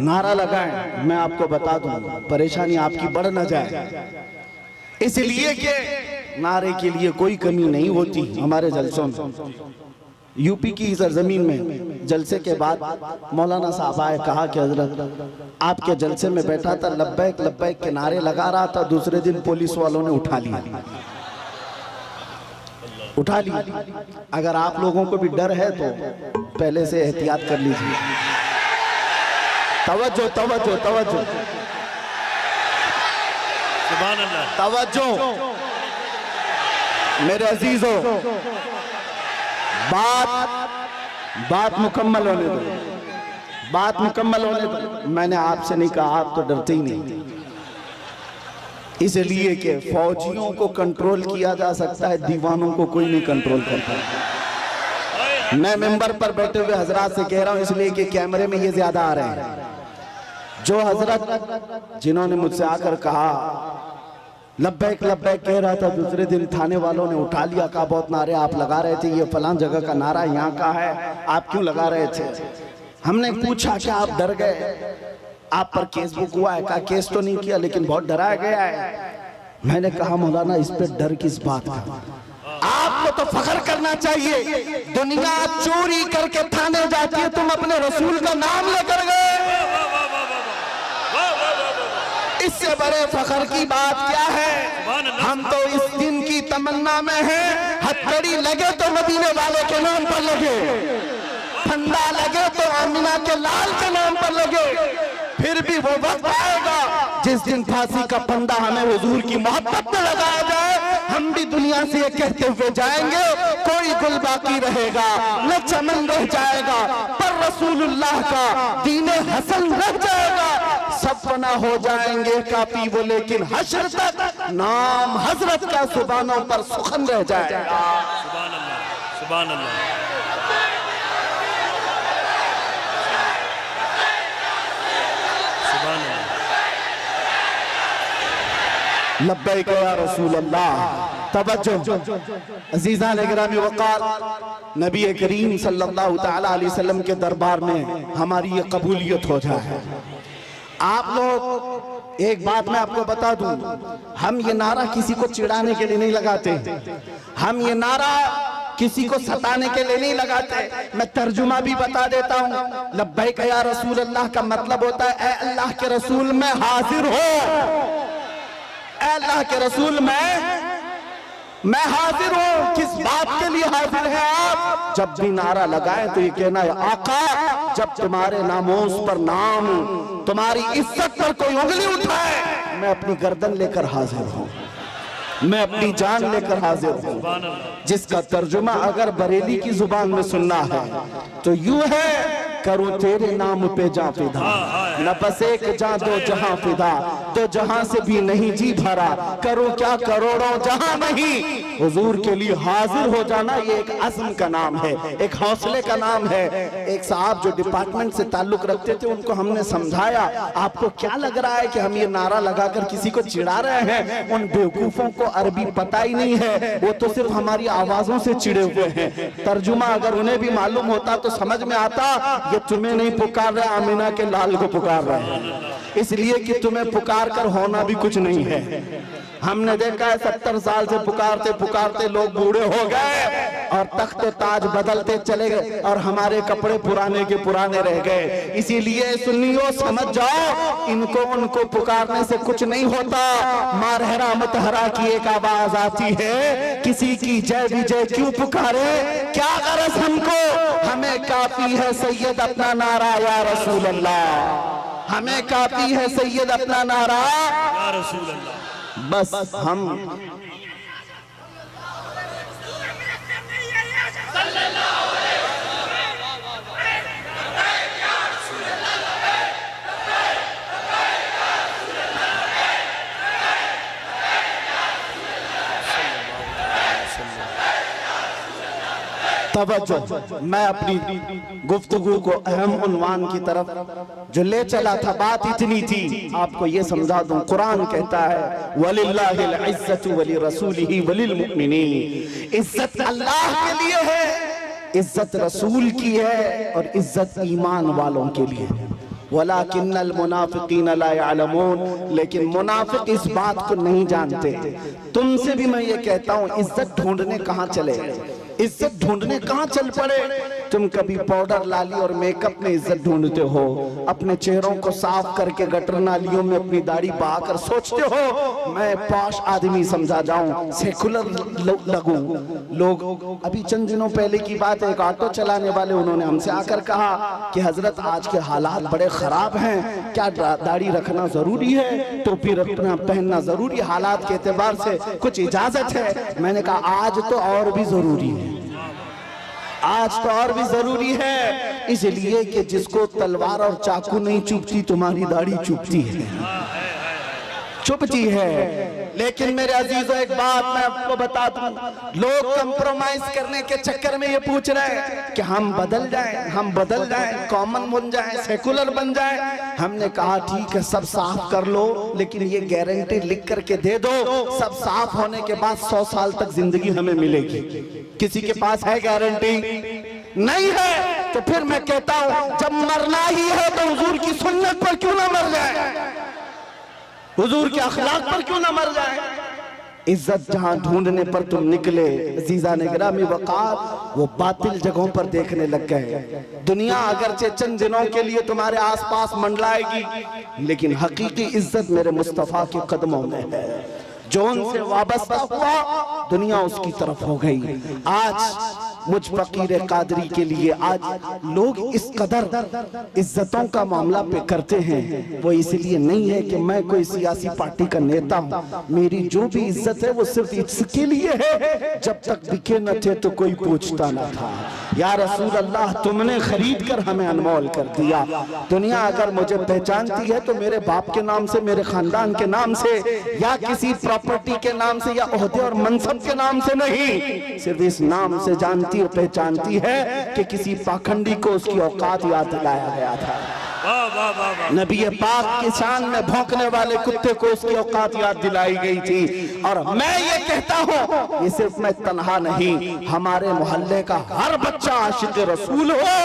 नारा लगाएं, मैं आपको बता दूं परेशानी आपकी बढ़ न जाए, इसलिए कि नारे के लिए कोई कमी नहीं होती हमारे जलसों में। यूपी की सरजमीन में जलसे के बाद मौलाना साहब आए, कहा कि हजरत आपके जलसे में बैठा था, लब्बैक लब्बैक के नारे लगा रहा था, दूसरे दिन पुलिस वालों ने उठा लिया। अगर आप लोगों को भी डर है तो पहले से एहतियात कर लीजिए। तवज्जो तवज्जो तवज्जो, सुभान अल्लाह, तवज्जो मेरे अजीजों, बात मुकम्मल होने दो, बात मुकम्मल होने दो। मैंने आपसे नहीं कहा, आप तो डरते ही नहीं, इसलिए कि फौजियों को कंट्रोल किया जा सकता है, दीवानों को कोई नहीं कंट्रोल करता। मैं मेंबर पर बैठे हुए हजरात से कह रहा हूं, इसलिए कि कैमरे में ये ज्यादा आ रहे हैं। जो हजरत जिन्होंने मुझसे आकर कहा लब्बैक लब्बैक कह रहा था, दूसरे दिन थाने वालों ने उठा लिया, कहा बहुत नारे आप लगा रहे थे, ये फलां जगह का नारा यहाँ का है, आप क्यों लगा रहे थे? हमने पूछा कि आप डर गए, आप पर केस बुक हुआ है? कहा केस तो नहीं किया लेकिन बहुत डराया गया है। मैंने कहा मौलाना इस पे डर किस बात का? आपको तो फख्र करना चाहिए, दुनिया चोरी करके थाने जाती है, तुम अपने रसूल का नाम लेकर गए, इससे बड़े फख्र की बात क्या है? हम तो इस दिन की तमन्ना में हैं, हथकड़ी लगे तो मदीने वाले के नाम पर लगे, फंदा लगे तो आमिना के लाल के नाम पर लगे। फिर भी वो वक्त आएगा जिस दिन फांसी का फंदा हमें हुजूर की मोहब्बत में लगाया जाए, हम भी दुनिया से ये कहते हुए जाएंगे, कोई गुल बाकी रहेगा न चमन रह जाएगा, पर रसूलुल्लाह का दीने हसन रह जाएगा। सब फना हो जाएंगे काफी वो, लेकिन हश्र तक नाम हजरत का सुबानों पर सुखन रह जाएगा। सुभान अल्लाह। सुभान अल्लाह। लब्बैक या रसूल अल्लाह। तवज्जो अज़ीज़ान गिरामी वक़ार, नबी करीम सल्लल्लाहु तआला अलैहि वसल्लम के दरबार में हमारी ये कबूलियत हो जाए। आप लोग एक बात मैं आपको बता दूं, हम ये नारा किसी को चिढ़ाने के लिए नहीं लगाते, हम ये नारा किसी को सताने के लिए नहीं लगाते। मैं तर्जुमा भी बता देता हूँ। लब्बैक या रसूल अल्लाह का मतलब होता है ऐ अल्लाह के रसूल मैं हाजिर हो, ऐ अल्लाह के रसूल मैं हाजिर हूँ। किस बात के लिए हाजिर है आप? जब भी नारा लगाएं तो ये कहना है आका, जब तुम्हारे नामोस पर नाम, तुम्हारी इज्जत पर कोई उंगली उठाए, मैं अपनी गर्दन लेकर हाजिर हूँ, मैं अपनी जान लेकर हाजिर हूँ। जिसका तर्जुमा अगर बरेली की जुबान में सुनना है तो यूं है, करूं तेरे नाम पे जा फिदा, न बस एक जा दो जहां फिदा, तो जहां से भी नहीं जी भरा, करूं क्या करोड़ों जहां नहीं। हुजूर के लिए हाजिर हो जाना ये एक अज़्म का नाम है, एक हौसले का नाम है। एक साहब जो डिपार्टमेंट से ताल्लुक रखते थे, उनको हमने समझाया आपको क्या लग रहा है कि हम ये नारा लगाकर किसी को चिढ़ा रहे हैं? उन बेवकूफों को अरबी पता ही नहीं है, वो तो सिर्फ हमारी आवाजों से चिढ़े हुए हैं। तर्जुमा अगर उन्हें भी मालूम होता तो समझ में आता ये तुम्हें नहीं पुकार रहे, आमिना के लाल को पुकार रहे हैं, इसलिए कि तुम्हें पुकार कर होना भी कुछ नहीं है। हमने देखा है 70 साल से पुकारते पुकारते लोग बूढ़े हो गए और तख्त ताज बदलते चले गए और हमारे कपड़े पुराने के पुराने रह गए। इसीलिए सुन्नियों समझ जाओ, इनको उनको पुकारने से कुछ नहीं होता। मारहरा मतहरा की एक आवाज आती है, किसी की जय विजय क्यों पुकारे, क्या गरज हमको, हमें काफी है सैयद अपना नारा या रसूल अल्लाह, हमें काफी है सैयद अपना नारा या रसूल अल्लाह। बस हम तवज्जो, मैं अपनी गुफ्तगू को अहम उन्वान की तरफ जो ले चला था, बात इतनी थी आपको ये समझा दूं। कुरान कहता है वलिल्लाहिल इज्जतु वलिरसूलिही वलिलमुमिनीन, इज्जत अल्लाह के लिए है, इज्जत रसूल की है और इज्जत ईमान वालों के लिए। वलाकिन्नल मुनाफिकीन ला यअलमून, लेकिन मुनाफिक इस बात को नहीं जानते। तुमसे भी मैं ये कहता हूँ, इज्जत ढूंढने कहाँ चले, इज्जत ढूंढने कहाँ चल पड़े। तुम कभी पाउडर लाली और मेकअप में इज्जत ढूंढते हो, अपने चेहरों को साफ करके गटर नालियों में अपनी दाढ़ी बहाकर सोचते हो मैं पॉश आदमी समझा जाऊं, सेकुलर लगूं। लोग अभी चंद दिनों पहले की बात है, एक ऑटो चलाने वाले उन्होंने हमसे आकर कहा कि हजरत आज के हालात बड़े खराब हैं, क्या दाढ़ी रखना जरूरी है, टोपी रखना पहनना जरूरी, हालात के एतबार से कुछ इजाजत है? मैंने कहा आज तो और भी जरूरी है, आज तो और भी जरूरी है, इसलिए कि जिसको तलवार और चाकू नहीं चुभती, तुम्हारी दाढ़ी चुभती है, चुभती है। लेकिन मेरे अजीजों एक बात मैं आपको बता दूं, लोग कंप्रोमाइज करने के चक्कर में ये पूछ रहे हैं कि हम बदल जाएं, हम बदल जाएं, कॉमन बन जाएं, सेकुलर बन जाएं। हमने कहा ठीक है सब साफ कर लो, लेकिन ये गारंटी लिख करके दे दो सब साफ होने के बाद 100 साल तक जिंदगी हमें मिलेगी। किसी के पास है गारंटी? नहीं है। तो फिर मैं कहता हूं जब मरना ही है तो हुजूर की सुन्नत पर क्यों ना मर जाए, हुजूर के अखलाक पर क्यों ना मर जाए। इज्जत जहां ढूंढने पर तुम निकले अज़ीज़ान गिरामी वक़ार, वो बातिल जगहों पर देखने लग गए। दुनिया अगरचे चंद दिनों के लिए तुम्हारे आसपास मंडलाएगी, लेकिन हकीकी इज्जत मेरे मुस्तफ़ा के कदमों में है। जो उनसे वाबस्ता हुआ दुनिया उसकी तरफ हो गई। आज मुझ फकीर कादरी के लिए आज लोग इस कदर इज्जतों का मामला पे करते हैं, वो इसलिए नहीं है कि मैं कोई सियासी पार्टी का नेता हूँ। मेरी जो भी इज्जत है वो सिर्फ इसके लिए है, जब तक दिखे न थे तो कोई पूछता न था। या रसूल अल्लाह तुमने खरीद कर हमें अनमोल कर दिया। दुनिया अगर मुझे पहचानती है तो मेरे बाप के नाम से, मेरे खानदान के नाम से, या किसी प्रॉपर्टी के नाम से, या ओहदे और मनसब के नाम से नहीं, सिर्फ इस नाम से जानती और पहचानती है कि किसी पाखंडी को उसकी औकात याद दिलाया गया था। नबी पाक की शान में भौंकने वाले कुत्ते को उसकी औकात याद दिलाई गई थी। और मैं ये कहता हूँ, ये सिर्फ मैं तन्हा नहीं, हमारे मोहल्ले का हर बच्चा आशिक रसूल हो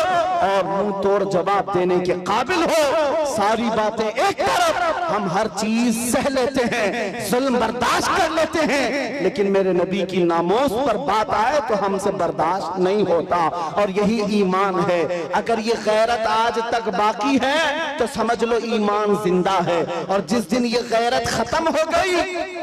और मुंह तोड़ जवाब देने के काबिल हो। सारी बातें एक तरफ, हम हर चीज सह लेते हैं, जुल्म बर्दाश्त कर लेते हैं, लेकिन मेरे नबी की नामोस पर बात आए तो हमसे बर्दाश्त नहीं होता। और यही ईमान है। अगर ये गैरत आज तक बाकी है तो समझ लो ईमान जिंदा है, और जिस दिन ये गैरत खत्म हो गई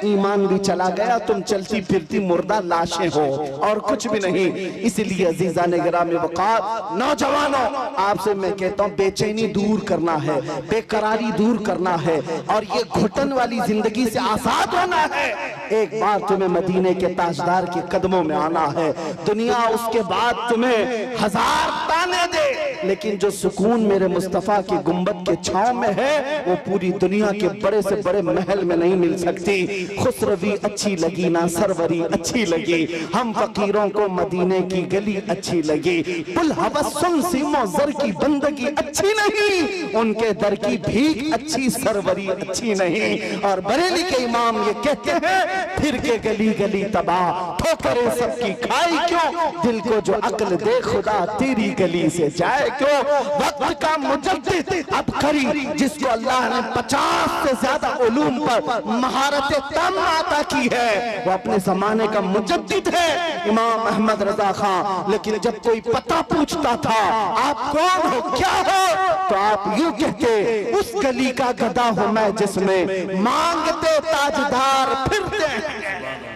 ईमान भी चला गया, तुम चलती फिरती मुर्दा लाशें हो और कुछ भी नहीं। इसलिए अजीजान गिरामी वक़ार, नौजवानों, आपसे मैं कहता हूँ बेचैनी दूर करना है, बेकरारी दूर करना है, और ये घुटन वाली जिंदगी से आजाद होना है। एक बार तुम्हें मदीने के ताजदार के कदमों में आना है। दुनिया उसके बाद तुम्हें हजार ताने दे, लेकिन जो सुकून मेरे मुस्तफा के गुंबद के छांव में है वो पूरी दुनिया के बड़े से बड़े महल में नहीं मिल सकती। खुसरवी अच्छी लगी ना सरवरी अच्छी लगी, हम फकीरों को मदीने की गली अच्छी लगी। पुल हवस सुन सीमो जर की बंदगी अच्छी नहीं, उनके दर की भीख अच्छी सरवरी अच्छी नहीं। और बरेली के इमाम ये कहते हैं, फिर के गली गली तबाह ठोकरे सबकी खाई क्यों, दिल को जो अक्ल दे खुदा तेरी गली से जाए क्यों। वक्त का मुजद्दिद अब करी जिसको अल्लाह ने 50 से ज्यादा उलूम पर महारत तम अता की है, वो अपने जमाने का मुजद्दिद है, इमाम अहमद रजा खां। लेकिन जब कोई पता पूछता था आप कौन हो, क्या हो, तो आप यूं कहते, उस गली का गधा हूं मैं जिसमें मांगते ताजदार फिरते हैं।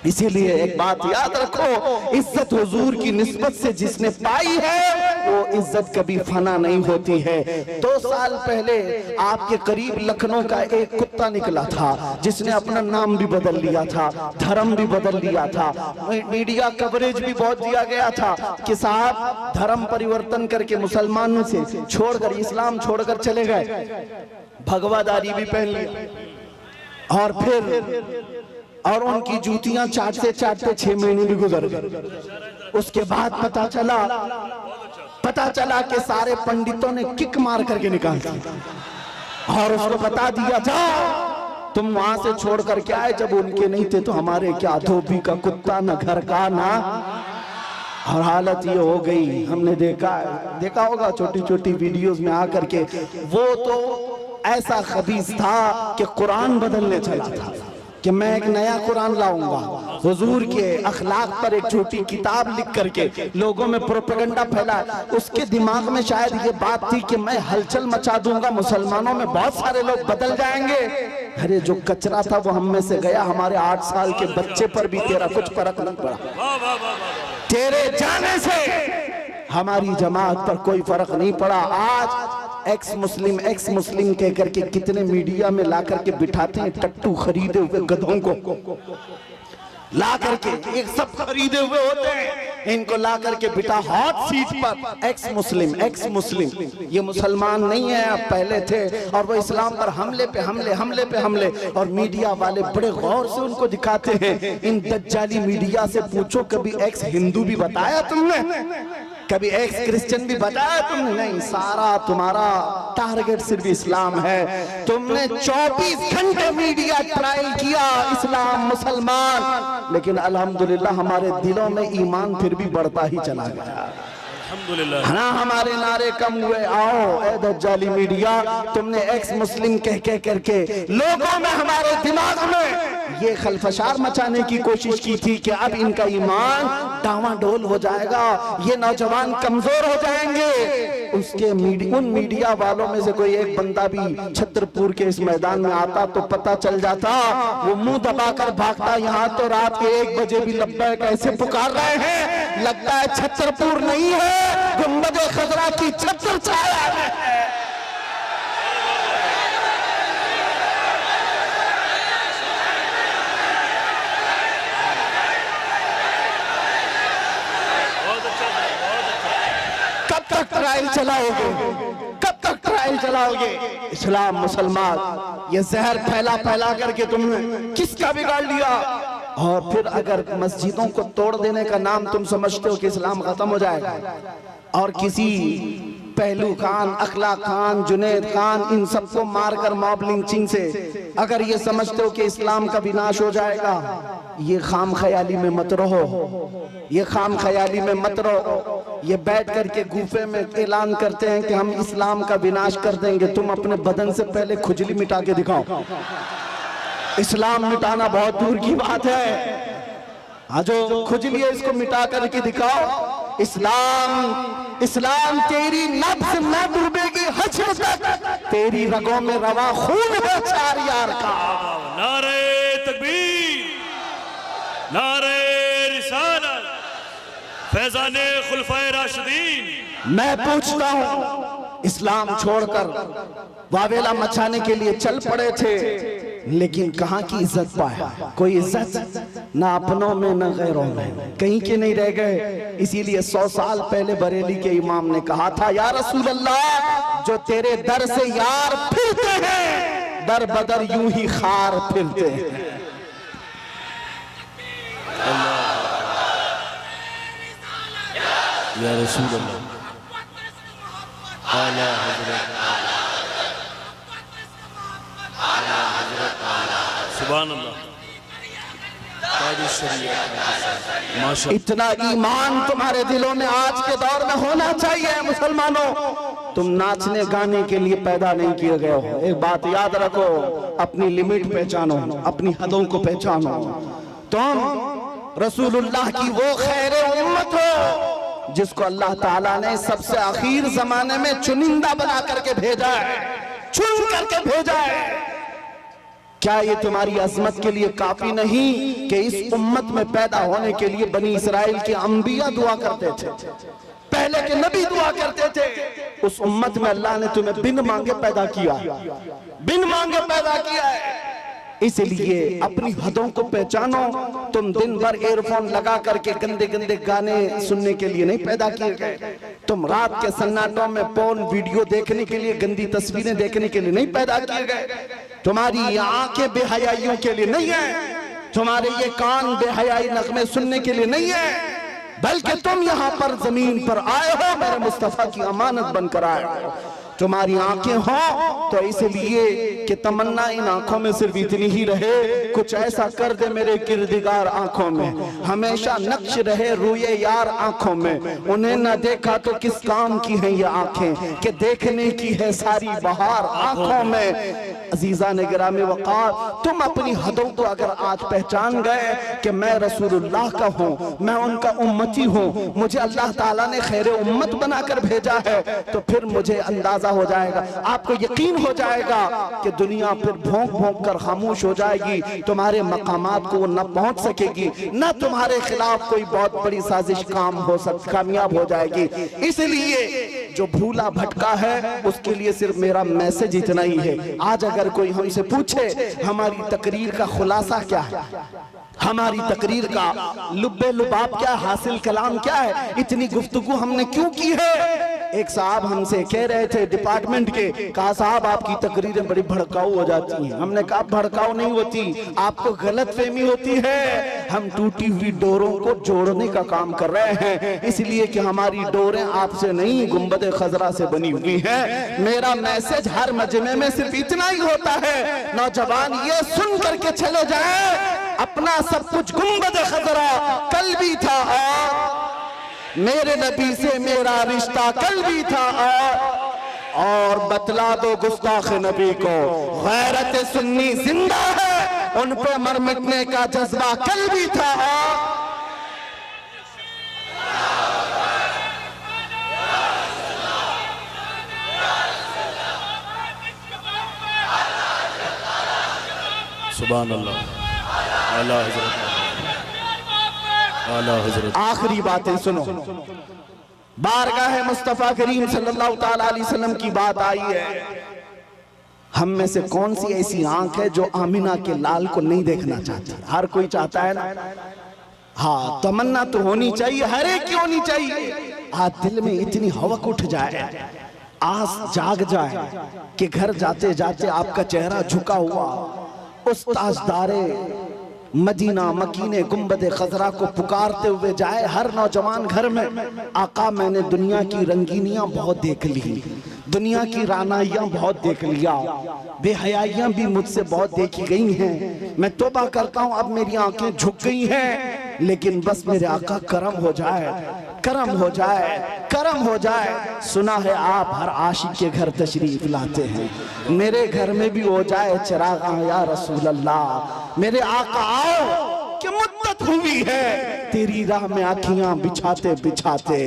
इसीलिए एक बात याद रखो, इज्जत हुजूर की निस्बत से जिसने पाई है वो इज्जत कभी फना नहीं होती है। 2 साल पहले आपके करीब लखनऊ का एक कुत्ता निकला था जिसने अपना नाम भी बदल लिया था, धर्म भी बदल लिया था, मीडिया कवरेज भी बहुत दिया गया था कि साहब धर्म परिवर्तन करके मुसलमानों से छोड़कर इस्लाम छोड़कर चले गए, भगवादारी भी पहन लिया, और फिर और उनकी जूतियां चाटते चाटते 6 महीने भी गुजर गए। उसके बाद पता चला कि सारे पंडितों ने किक मार करके निकाल दिया और उसको बता दिया, जाओ तुम वहां से छोड़ करके आए, जब उनके नहीं थे तो हमारे क्या, धोबी का कुत्ता न घर का ना। और हालत ये हो गई, हमने देखा होगा छोटी छोटी वीडियोस में आकर के, वो तो ऐसा खबीस था कि कुरान बदलने चला था कि मैं एक नया कुरान लाऊंगा, हुजूर के अखलाक पर एक छोटी किताब लिख करके लोगों में प्रोपेगेंडा फैला। उसके दिमाग में शायद ये बात थी कि मैं हलचल मचा दूंगा, मुसलमानों में बहुत सारे लोग बदल जाएंगे। अरे जो कचरा था वो हम में से गया, हमारे 8 साल के बच्चे पर भी तेरा कुछ फर्क नहीं पड़ा, तेरे जाने से हमारी जमात पर कोई फर्क नहीं पड़ा। आज एक्स मुस्लिम कह करके कितने मीडिया में ला करके बिठाते हैं, टट्टू खरीदे हुए गधों को ला करके, एक सब खरीदे हुए होते हैं, इनको ला करके बिठा हॉट सीट पर, एक्स मुस्लिम। ये मुसलमान नहीं है, अब पहले थे, और वो इस्लाम पर हमले पे हमले। और मीडिया वाले बड़े गौर से उनको दिखाते हैं। इन दज्जाली मीडिया से पूछो, कभी एक्स हिंदू भी बताया तुमने, कभी एक्स क्रिश्चियन भी बताया तुमने? नहीं, सारा तुम्हारा टारगेट सिर्फ इस्लाम है। तुमने 24 घंटे मीडिया ट्रायल किया, इस्लाम मुसलमान, लेकिन अल्हम्दुलिल्लाह हमारे दिलों में ईमान फिर भी बढ़ता ही चला गया। हाँ, हमारे नारे कम हुए। आओ ए दज्जाली मीडिया, तुमने एक्स मुस्लिम कह करके लोगों में, हमारे दिमाग में ये खलफशार मचाने की कोशिश की थी कि अब इनका ईमान डावाडोल हो जाएगा, ये नौजवान कमजोर हो जाएंगे। उसके उन मीडिया वालों में से कोई एक बंदा भी छतरपुर के इस मैदान में आता तो पता चल जाता, वो मुंह दबाकर भागता, यहाँ तो रात के 1 बजे भी लब्बैक कैसे पुकार रहे हैं, लगता है छतरपुर नहीं है, गुंबद खजरा की छत्र छाया है। ट्रायल चलाओगे? कब तक ट्रायल चलाओगे? इस्लाम मुसलमान ये जहर फैला फैला करके तुमने किसका बिगाड़ लिया? और फिर अगर मस्जिदों को तोड़ देने का नाम तुम समझते हो कि इस्लाम खत्म हो जाएगा, और किसी पहलू खान, अखला खान, जुनैद खान, इन सबको मारकर मॉब लिंचिंग से अगर ये समझते हो कि इस्लाम का विनाश हो जाएगा, ये खाम ख्याली में मत रहो, ये खाम ख्याली में मत रहो। ये बैठ करके गुफे में ऐलान करते हैं कि हम इस्लाम का विनाश कर देंगे। तुम अपने बदन से पहले खुजली मिटा के दिखाओ। इस्लाम मिटाना बहुत दूर की बात है। हाँ, जो खुजली है इसको मिटा करके दिखाओ। इस्लाम तेरी नब्ज न डूबेगी हश्र तक, तेरी रगों में रवा खून है चार यार का। नारे तकबीर, नारे रिसालत, फैज़ाने खुलफाए राशिदीन। मैं पूछता हूँ, इस्लाम छोड़कर वावेला मचाने के लिए चल पड़े थे, लेकिन कहाँ की इज्जत पाया? कोई इज्जत ना अपनों में ना गैरों में, कहीं के नहीं रह गए। इसीलिए 100 साल पहले बरेली के इमाम ने कहा था, या रसूल अल्लाह, जो तेरे दर से यार फिरते हैं, दर बदर यूं ही खार फिरते हैं। या रसूल अल्लाह, आला हज़रत, सुभान अल्लाह। इतना ईमान तुम्हारे दिलों में आज के दौर में होना चाहिए। मुसलमानों, तुम नाचने गाने के लिए पैदा नहीं किए गए हो। एक बात याद रखो, अपनी लिमिट पहचानो, अपनी हदों को पहचानो। तुम रसूलुल्लाह की वो खैर उम्मत हो जिसको अल्लाह ताला ने सबसे आखिर जमाने में चुनिंदा बना करके भेजा है, चुन करके भेजा है। क्या ये तुम्हारी अजमत के लिए काफी नहीं कि इस उम्मत में पैदा होने के लिए बनी इसराइल के अंबिया दुआ करते थे, पहले के नबी दुआ करते थे? उस उम्मत में अल्लाह ने तुम्हें बिन मांगे पैदा किया, बिन मांगे पैदा किया है। इसलिए अपनी हदों को पहचानो। तुम दिन भर एयरफोन लगा करके गंदे गंदे गाने सुनने के लिए नहीं पैदा किए गए। तुम रात के सन्नाटों में पोर्न वीडियो देखने के लिए, गंदी तस्वीरें देखने के लिए नहीं पैदा किए गए। तुम्हारी ये आंखें बेहयाइयों के लिए नहीं है, तुम्हारे ये कान बेहयाई नगमे सुनने के लिए नहीं है, बल्कि तुम यहाँ पर जमीन पर आए हो, मेरे मुस्तफा की अमानत बनकर आए हो। तुम्हारी आंखें हो तो इसलिए कि तमन्ना इन आंखों में सिर्फ इतनी ही रहे, कुछ ऐसा कर दे मेरे किरदिगार आंखों में, हमेशा नक्श रहे रूए यार आंखों में। उन्हें न देखा तो किस काम की है ये आंखें, कि देखने की है सारी बहार आंखों में। अजीजा ने गिरामी वक़ार, तुम अपनी हदों को अगर आज पहचान गए कि मैं रसूलुल्लाह का हूँ, मैं उनका उम्मती हूँ, मुझे अल्लाह ताला ने खैर उम्मत बनाकर भेजा है, तो फिर मुझे अंदाजा हो जाएगा, आपको यकीन हो जाएगा कि दुनिया फिर भौंक भौंक कर खामोश हो जाएगी। तुम्हारे मकामात को वो न पहुंच सकेगी, न तुम्हारे खिलाफ कोई बहुत बड़ी साजिश कामयाब हो जाएगी। इसलिए जो भूला भटका है उसके लिए सिर्फ मेरा मैसेज इतना ही है। आज अगर कोई हमसे पूछे हमारी तकरीर का खुलासा क्या है, हमारी तकरीर का लुब्बे लुबाब क्या, हासिल कलाम क्या है, इतनी गुफ्तगू हमने क्यों की है? एक साहब हमसे कह रहे थे डिपार्टमेंट के, कहा साहब आपकी तकरीरें बड़ी भड़काऊ हो जाती हैं। हमने कहा भड़काऊ नहीं होती, आपको गलत फहमी होती है। हम टूटी हुई डोरों को जोड़ने का काम कर रहे हैं, इसलिए कि हमारी डोरें आपसे नहीं गुंबद खजरा से बनी हुई हैं। मेरा मैसेज हर मजमे में सिर्फ इतना ही होता है, नौजवान ये सुन करके चले जाए, अपना सब कुछ गुंबद खजरा कल भी था और मेरे नबी से मेरा रिश्ता कल भी था, और बतला दो गुस्ताख नबी को गैरत सुन्नी जिंदा है, उन पे मर मिटने का जज्बा कल भी था। सुभान अल्लाह, आला हज़रत, आला हज़रत। आखिरी बातें सुनो, बारगाह मुस्तफ़ा करीम सल्लल्लाहु ताला अलैहि वसल्लम की बात आई है। हम में से कौन सी ऐसी आंख है जो आमिना के लाल को नहीं देखना चाहती? हर कोई चाहता है ना। हाँ, तमन्ना तो होनी चाहिए, हर एक की होनी चाहिए, आज दिल में इतनी हवक उठ जाए, आस जाग जाए कि घर जाते जाते आपका चेहरा झुका हुआ उस ताजदारे मदीना मकीने गुंबदे खजरा को पुकारते हुए जाए। हर नौजवान घर में आका मैंने दुनिया की रंगीनियां बहुत देख ली, दुनिया की रानाइयां बहुत देख लिया, बेहयाइयां भी मुझसे बहुत देखी गई हैं। मैं तौबा करता हूं अब मेरी आंखें झुक गई हैं, लेकिन बस मेरे आका करम हो जाए, करम हो जाए, करम हो जाए। सुना है आप हर आशिक के घर तशरीफ लाते हैं, मेरे घर में भी हो जाए चिरागा या रसूल अल्लाह। मेरे आका आओ कि मुद्दत हुई है तेरी राह में आँखियां बिछाते बिछाते,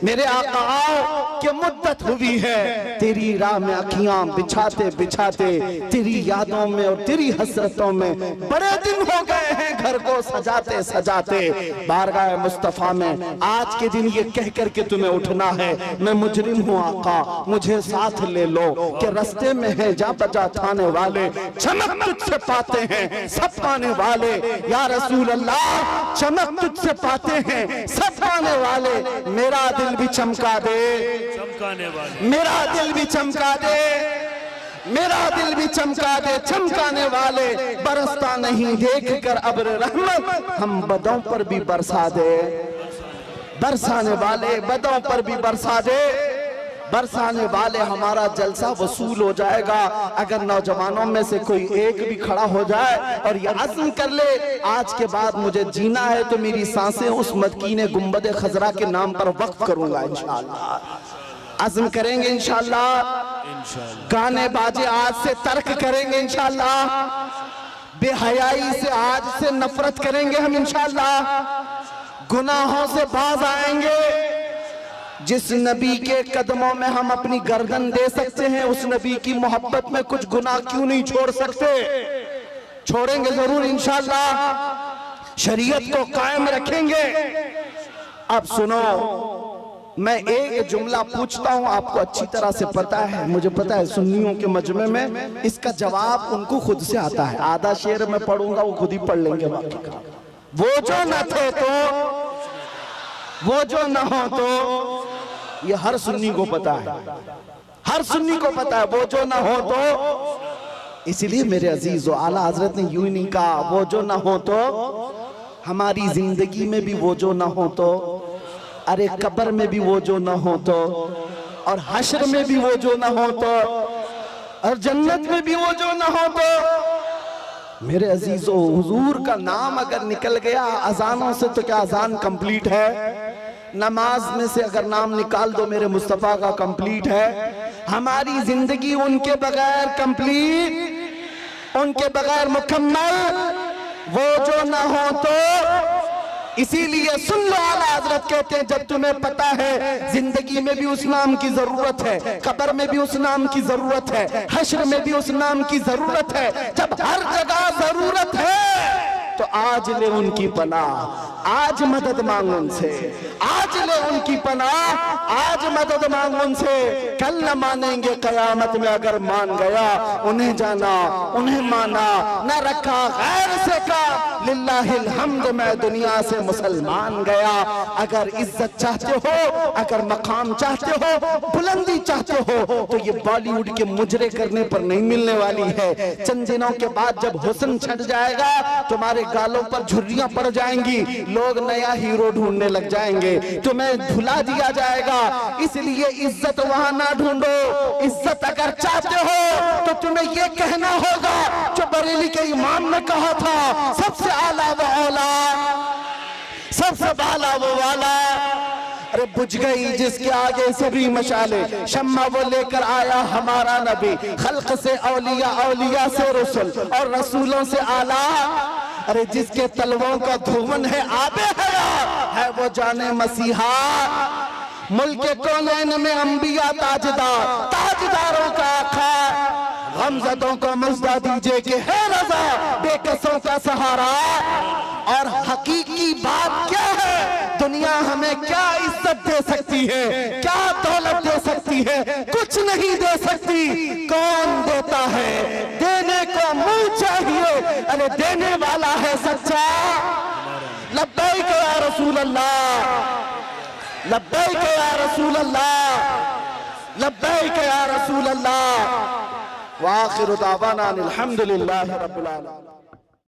मेरे आका आओ कि मुद्दत हुई है तेरी राह में आँखियां बिछाते बिछाते, तेरी यादों में और तेरी हसरतों में बड़े दिन हो गए हैं घर को सजाते सजाते। बारगाह मुस्तफा में आज के दिन ये कह कर के तुम्हें उठना है, मैं मुजरिम हूँ आका मुझे साथ ले लो, कि रास्ते में है जा बजा थाने वाले, चमक तुझसे पाते हैं सब पाने वाले। या रसूल अल्लाह चमक तुझसे पाते हैं सब पाने वाले, मेरा दिल भी चमका दे, चमकाने वाले, मेरा दिल भी चमका दे, मेरा दिल भी चमका दे, चमकाने वाले। बरसता नहीं देख कर अब्र रहमत, हम बदों पर भी बरसा दे, बरसाने वाले बदों पर भी बरसा दे, बरसाने वाले। हमारा जलसा वसूल हो जाएगा अगर नौजवानों में से कोई एक भी खड़ा हो जाए और ये अज़्म कर ले आज के बाद मुझे जीना है तो मेरी सांसें उस मदकीने गुंबदे खजरा के नाम पर वक्फ करूंगा इंशाअल्लाह। अज़्म करेंगे इंशाअल्लाह, गाने बाजे आज से तर्क करेंगे इंशाअल्लाह, बेहयाई से आज से नफरत करेंगे हम इंशाअल्लाह, गुनाहों से बाज आएंगे। जिस नबी के कदमों में हम अपनी गर्दन दे सकते हैं उस नबी की मोहब्बत में कुछ गुनाह क्यों नहीं छोड़ सकते, छोड़ेंगे जरूर इंशाअल्लाह, शरीयत को कायम रखेंगे। अब सुनो, मैं एक जुमला पूछता हूं, आपको अच्छी तरह से पता है, मुझे पता है सुन्नियों के मजमे में इसका जवाब उनको खुद से आता है। आधा शेर मैं पढ़ूंगा वो खुद ही पढ़ लेंगे बाकी का। वो जो न थे तो, वो जो न हो तो, ये हर सुन्नी को पता है, हर सुन्नी को पता है वो जो न हो तो। इसलिए मेरे अजीज आला हजरत ने यूं ही नहीं कहा वो जो न हो तो, हमारी जिंदगी में भी वो जो न हो तो, अरे कब्र में भी वो जो न हो तो, और हश्र में भी वो जो न हो तो, और जन्नत में भी वो जो न हो तो। मेरे अजीजों हुजूर का नाम अगर निकल गया अजानों से तो क्या अजान कंप्लीट है, नमाज में से अगर नाम निकाल दो मेरे मुस्तफा का कंप्लीट है। हमारी जिंदगी उनके बगैर कंप्लीट, उनके बगैर मुकम्मल, वो जो ना हो तो। इसीलिए सुन लो, आला हजरत कहते हैं जब तुम्हें पता है जिंदगी में भी उस नाम की जरूरत है, कब्र में भी उस नाम की जरूरत है, हश्र में भी उस नाम की जरूरत है, जब हर जगह जरूरत है तो आज ले उनकी पनाह, आज मदद मांग उनसे, आज ले उनकी पनाह, आज मदद मांग उनसे। कल न मानेंगे कयामत में अगर मान गया, उन्हें जाना उन्हें माना, न रखा गैर से का, लिल्लाहिल हम्द मैं दुनिया से मुसलमान गया। अगर इज्जत चाहते हो, अगर मकाम चाहते हो, बुलंदी चाहते हो तो ये बॉलीवुड के मुजरे करने पर नहीं मिलने वाली है। चंद दिनों के बाद जब हुस्न छट जाएगा तुम्हारे गालों पर झुर्रियां पड़ जाएंगी, लोग नया हीरो ढूंढने लग जाएंगे, तुम्हें भुला दिया जाएगा। इसलिए इज्जत वहां ना ढूंढो, इज्जत अगर चाहते हो तो तुम्हें ये कहना होगा जो बरेली के इमाम ने कहा था, सबसे आला वो औला, सबसे बाला वो वाला। अरे बुझ गई जिसके आगे सभी मशाले, शम्मा वो लेकर आया हमारा नबी, खल्क से औलिया, औलिया से रसूल और रसूलों से आला। अरे जिसके तलवों का धुवन है आबे हया, है वो जाने मसीहा। मुल्क कौनैन में अंबिया ताजदार, ताजदारों का आका, गमज़दों को मुज़्दा दीजिए कि है रज़ा, बेकसों का सहारा। और हकीकी बात क्या है, दुनिया हमें क्या इज्जत दे सकती है, क्या दौलत दे सकती है, कुछ नहीं दे सकती। कौन देता है, देने को मुंह चाहिए, अरे देने वाला है सच्चा। लब्बैक या रसूल अल्लाह, लब्बैक या रसूल अल्लाह, लब्बैक या रसूल अल्लाह। व आखिरु दावाना अनिल हम्दुलिल्लाहि रब्बिल आलमीन।